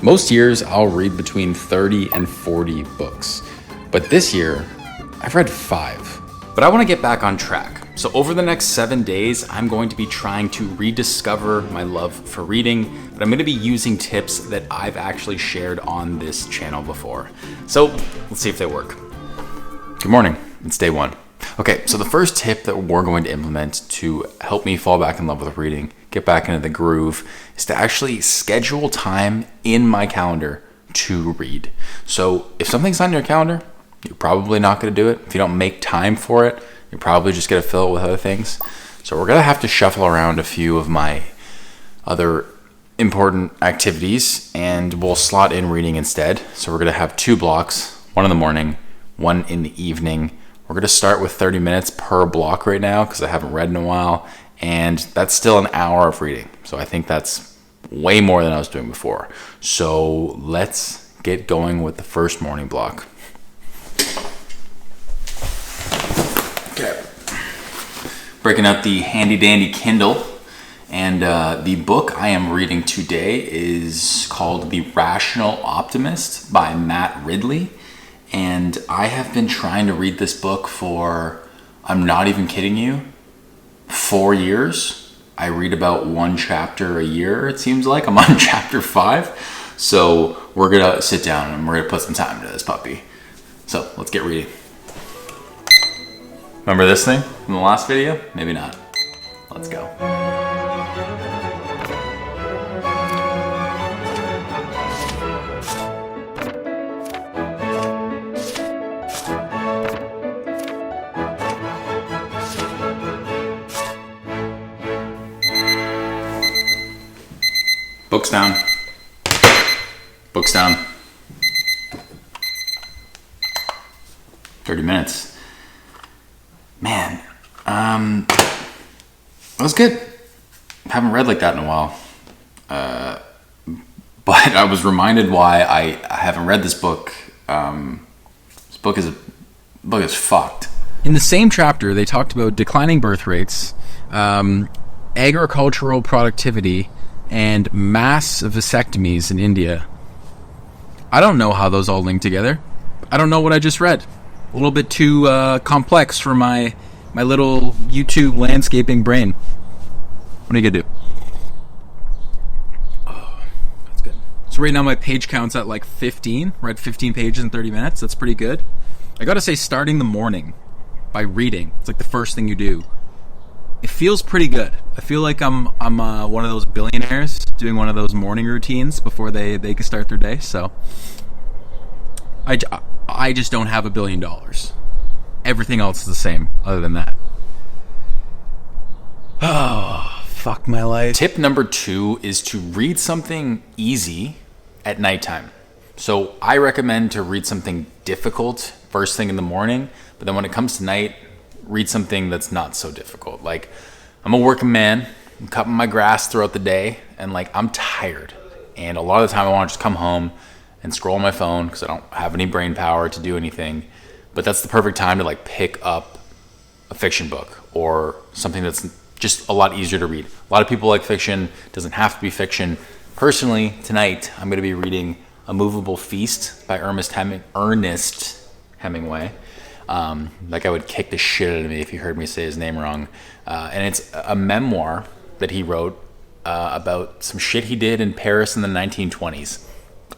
Most years I'll read between 30 and 40 books, but this year I've read 5. But I want to get back on track. So over the next 7 days, I'm going to be trying to rediscover my love for reading, but I'm going to be using tips that I've actually shared on this channel before. So let's see if they work. Good morning, it's day 1. Okay, so the first tip that we're going to implement to help me fall back in love with reading, get back into the groove, is to actually schedule time in my calendar to read. So if something's on your calendar, you're probably not going to do it. If you don't make time for it, you're probably just going to fill it with other things. So we're going to have to shuffle around a few of my other important activities, and we'll slot in reading instead. So we're going to have 2 blocks, one in the morning, one in the evening. We're going to start with 30 minutes per block right now because I haven't read in a while, and that's still an hour of reading. So I think that's way more than I was doing before. So let's get going with the first morning block. Okay. Breaking out the handy dandy Kindle, and the book I am reading today is called The Rational Optimist by Matt Ridley. And I have been trying to read this book for, I'm not even kidding you, 4 years. I read about 1 chapter a year, it seems like. I'm on chapter 5. So we're going to sit down and we're going to put some time into this puppy. So let's get reading. Remember this thing from the last video? Maybe not. Let's go. Books down. Books down. 30 minutes. Man, that was good. Haven't read like that in a while. But I was reminded why I haven't read this book. This book is fucked. In the same chapter, they talked about declining birth rates, agricultural productivity, and mass vasectomies in India. I don't know how those all link together. I don't know what I just read. A little bit too complex for my little YouTube landscaping brain. What are you gonna do? Oh, that's good. So right now my page count's at like 15. Read 15 pages in 30 minutes. That's pretty good. I gotta say, starting the morning by reading, it's like the first thing you do. It feels pretty good. I feel like I'm one of those billionaires doing one of those morning routines before they can start their day. So I just don't have $1 billion. Everything else is the same other than that. Oh, fuck my life. Tip number 2 is to read something easy at nighttime. So I recommend to read something difficult first thing in the morning, but then when it comes to night, read something that's not so difficult. Like, I'm a working man, I'm cutting my grass throughout the day, and like, I'm tired. And a lot of the time I want to just come home and scroll on my phone because I don't have any brain power to do anything. But that's the perfect time to like pick up a fiction book or something that's just a lot easier to read. A lot of people like fiction. It doesn't have to be fiction. Personally, tonight I'm going to be reading A Movable Feast by Ernest Hemingway. Like, I would kick the shit out of me if you heard me say his name wrong. And it's a memoir that he wrote about some shit he did in Paris in the 1920s.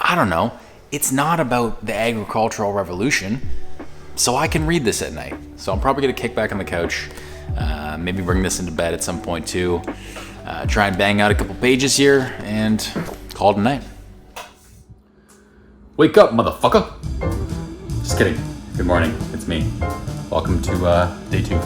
I don't know. It's not about the agricultural revolution, so I can read this at night. So I'm probably going to kick back on the couch, maybe bring this into bed at some point too, try and bang out a couple pages here, and call it a night. Wake up, motherfucker! Just kidding. Good morning, it's me. Welcome to day 2.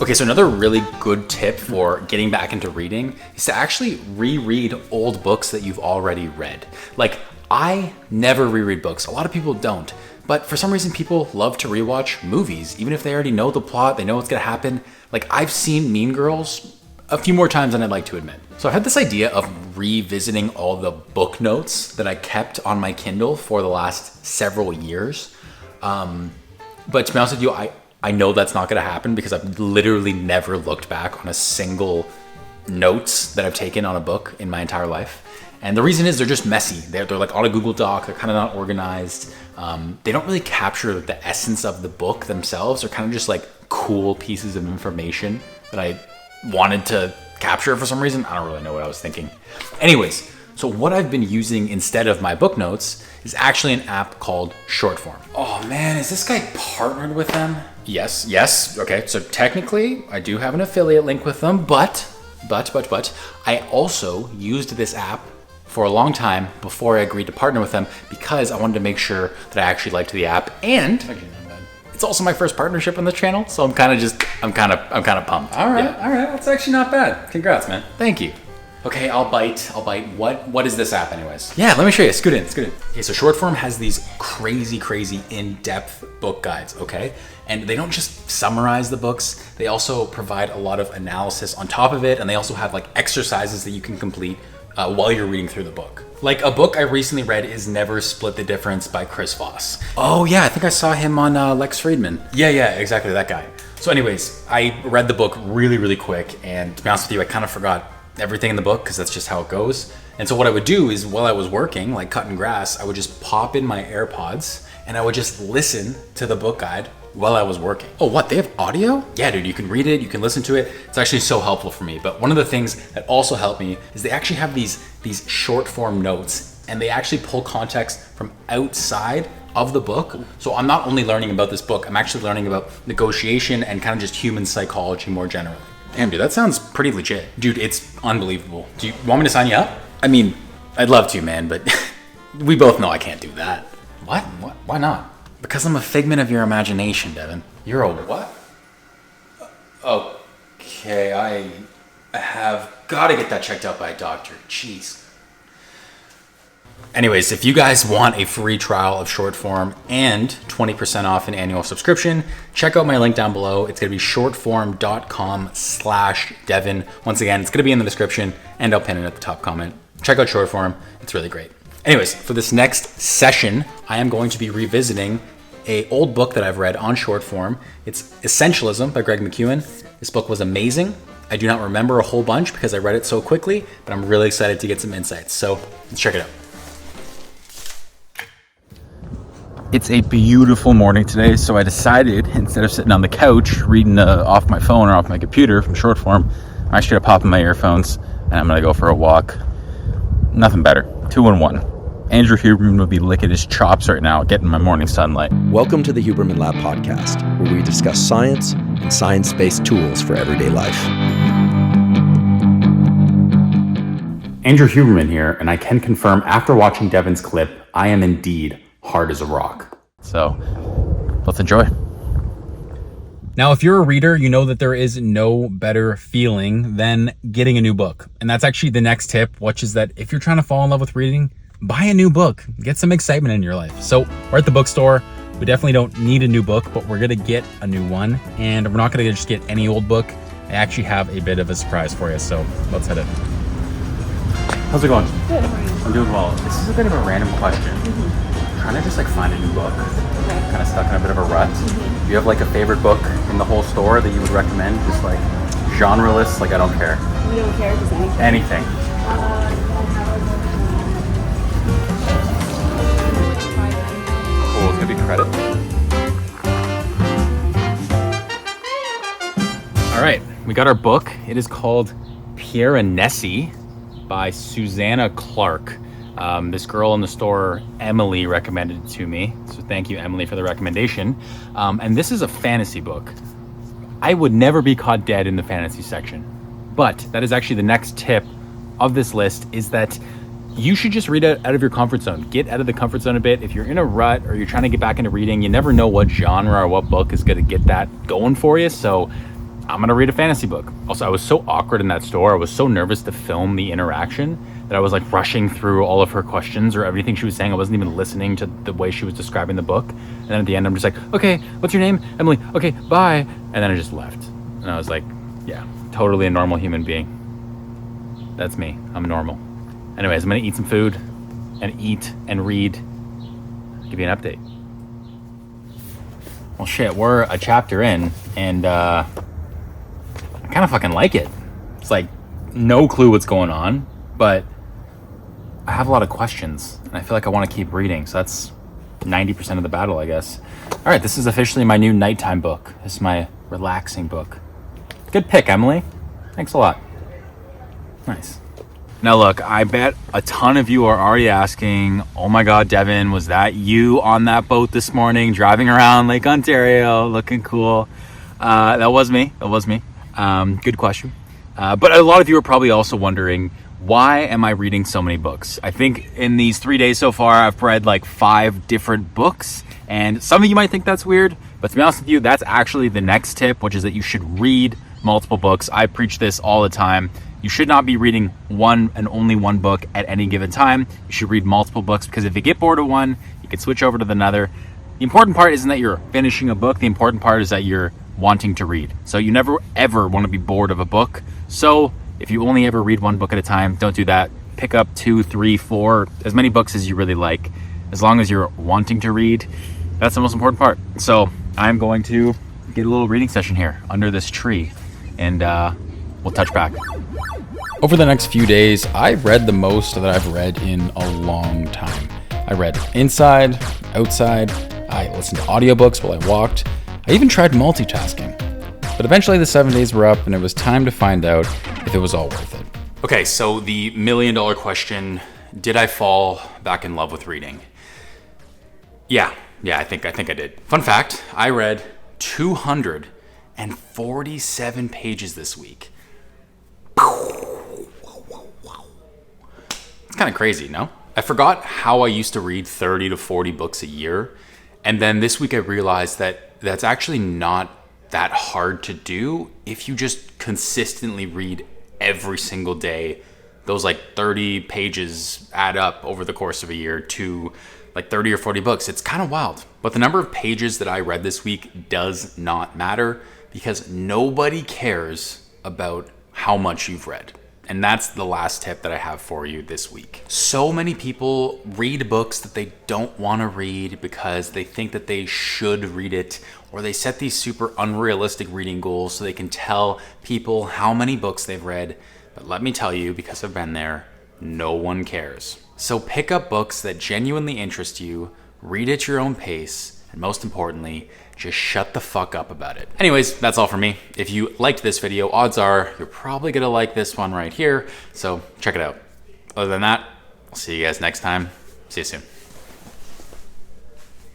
Okay, so another really good tip for getting back into reading is to actually reread old books that you've already read. Like, I never reread books. A lot of people don't. But for some reason, people love to rewatch movies, even if they already know the plot, they know what's gonna happen. Like, I've seen Mean Girls a few more times than I'd like to admit. So I had this idea of revisiting all the book notes that I kept on my Kindle for the last several years. But to be honest with you, I know that's not going to happen because I've literally never looked back on a single notes that I've taken on a book in my entire life. And the reason is they're just messy. They're like on a Google Doc. They're kind of not organized. They don't really capture the essence of the book themselves. They're kind of just like cool pieces of information that I wanted to capture for some reason. I don't really know what I was thinking. Anyways, so what I've been using instead of my book notes is actually an app called Shortform. Oh man, is this guy partnered with them? Yes. Okay, so technically I do have an affiliate link with them, but I also used this app for a long time before I agreed to partner with them because I wanted to make sure that I actually liked the app, and it's also my first partnership on the channel, so I'm kind of pumped. All right, that's actually not bad. Congrats, man. Thank you. Okay, I'll bite. What is this app anyways? Yeah, let me show you. Scoot in. Okay, so Shortform has these crazy in-depth book guides, okay? And they don't just summarize the books, they also provide a lot of analysis on top of it, and they also have like exercises that you can complete while you're reading through the book. Like a book I recently read is Never Split the Difference by Chris Voss. Oh yeah, I think I saw him on Lex Friedman. Yeah, exactly, that guy. So anyways, I read the book really quick, and to be honest with you, I kind of forgot everything in the book because that's just how it goes. And so what I would do is while I was working, like cutting grass, I would just pop in my AirPods and I would just listen to the book guide while I was working. Oh, what? They have audio? Yeah, dude, you can read it, you can listen to it. It's actually so helpful for me. But one of the things that also helped me is they actually have these short form notes, and they actually pull context from outside of the book. So I'm not only learning about this book, I'm actually learning about negotiation and kind of just human psychology more generally. Damn, dude, that sounds pretty legit. Dude, it's unbelievable. Do you want me to sign you up? I mean, I'd love to, man, but we both know I can't do that. What? Why not? Because I'm a figment of your imagination, Devin. You're a what? Okay, I have got to get that checked out by a doctor. Jeez. Anyways, if you guys want a free trial of Shortform and 20% off an annual subscription, check out my link down below. It's going to be shortform.com/Devin. Once again, it's going to be in the description, and I'll pin it at the top comment. Check out Shortform. It's really great. Anyways, for this next session, I am going to be revisiting an old book that I've read on Shortform. It's Essentialism by Greg McKeown. This book was amazing. I do not remember a whole bunch because I read it so quickly, but I'm really excited to get some insights. So let's check it out. It's a beautiful morning today, so I decided instead of sitting on the couch reading off my phone or off my computer from Shortform, I'm actually gonna pop in my earphones and I'm gonna go for a walk. Nothing better. 2-in-1. Andrew Huberman would be licking his chops right now, getting my morning sunlight. Welcome to the Huberman Lab podcast, where we discuss science and science-based tools for everyday life. Andrew Huberman here, and I can confirm after watching Devin's clip, I am indeed hard as a rock. So, let's enjoy. Now, if you're a reader, you know that there is no better feeling than getting a new book. And that's actually the next tip, which is that if you're trying to fall in love with reading, buy a new book. Get some excitement in your life. So, we're at the bookstore. We definitely don't need a new book, but we're gonna get a new one. And we're not gonna just get any old book. I actually have a bit of a surprise for you, so let's head in. How's it going? Good, how are you? I'm doing well. This is a bit of a random question. Trying to just like find a new book. Okay. Kind of stuck in a bit of a rut. Do you have like a favorite book in the whole store that you would recommend? Just like genre-less, like I don't care. You don't care, just anything? Anything. Cool, it's gonna be credit. All right, we got our book. It is called Piranesi by Susanna Clark. This girl in the store, Emily, recommended it to me. So thank you, Emily, for the recommendation. And this is a fantasy book. I would never be caught dead in the fantasy section. But that is actually the next tip of this list, is that you should just read it out of your comfort zone. Get out of the comfort zone a bit. If you're in a rut or you're trying to get back into reading, you never know what genre or what book is going to get that going for you. So I'm going to read a fantasy book. Also, I was so awkward in that store. I was so nervous to film the interaction that I was like rushing through all of her questions or everything she was saying. I wasn't even listening to the way she was describing the book. And then at the end, I'm just like, okay, what's your name? Emily. Okay, bye. And then I just left. And I was like, yeah, totally a normal human being. That's me. I'm normal. Anyways, I'm going to eat some food and eat and read. Give you an update. Well, shit, we're a chapter in and I kind of fucking like it. It's like no clue what's going on, but I have a lot of questions and I feel like I want to keep reading. So that's 90% of the battle, I guess. All right, this is officially my new nighttime book. This is my relaxing book. Good pick, Emily. Thanks a lot. Nice. Now look, I bet a ton of you are already asking, oh my God, Devin, was that you on that boat this morning driving around Lake Ontario looking cool? That was me. Good question. But a lot of you are probably also wondering, why am I reading so many books? I think in these 3 days so far, I've read like 5 different books. And some of you might think that's weird, but to be honest with you, that's actually the next tip, which is that you should read multiple books. I preach this all the time. You should not be reading one and only one book at any given time. You should read multiple books because if you get bored of one, you can switch over to another. The important part isn't that you're finishing a book. The important part is that you're wanting to read. So you never ever want to be bored of a book. So if you only ever read one book at a time, don't do that. Pick up 2, 3, 4, as many books as you really like. As long as you're wanting to read, that's the most important part. So I'm going to get a little reading session here under this tree and we'll touch back. Over the next few days, I read the most that I've read in a long time. I read inside, outside, I listened to audiobooks while I walked. I even tried multitasking. But eventually the 7 days were up and it was time to find out if it was all worth it. Okay, so the $1 million question, did I fall back in love with reading? Yeah, I think I did. Fun fact, I read 247 pages this week. It's kind of crazy, no? I forgot how I used to read 30 to 40 books a year. And then this week I realized that that's actually not that hard to do if you just consistently read every single day. Those like 30 pages add up over the course of a year to like 30 or 40 books. It's kind of wild. But the number of pages that I read this week does not matter because nobody cares about how much you've read. And that's the last tip that I have for you this week. So many people read books that they don't want to read because they think that they should read it, or they set these super unrealistic reading goals so they can tell people how many books they've read. But let me tell you, because I've been there, no one cares. So pick up books that genuinely interest you, read at your own pace, and most importantly, just shut the fuck up about it. Anyways, that's all for me. If you liked this video, odds are you're probably gonna like this one right here, so check it out. Other than that, I'll see you guys next time. See you soon.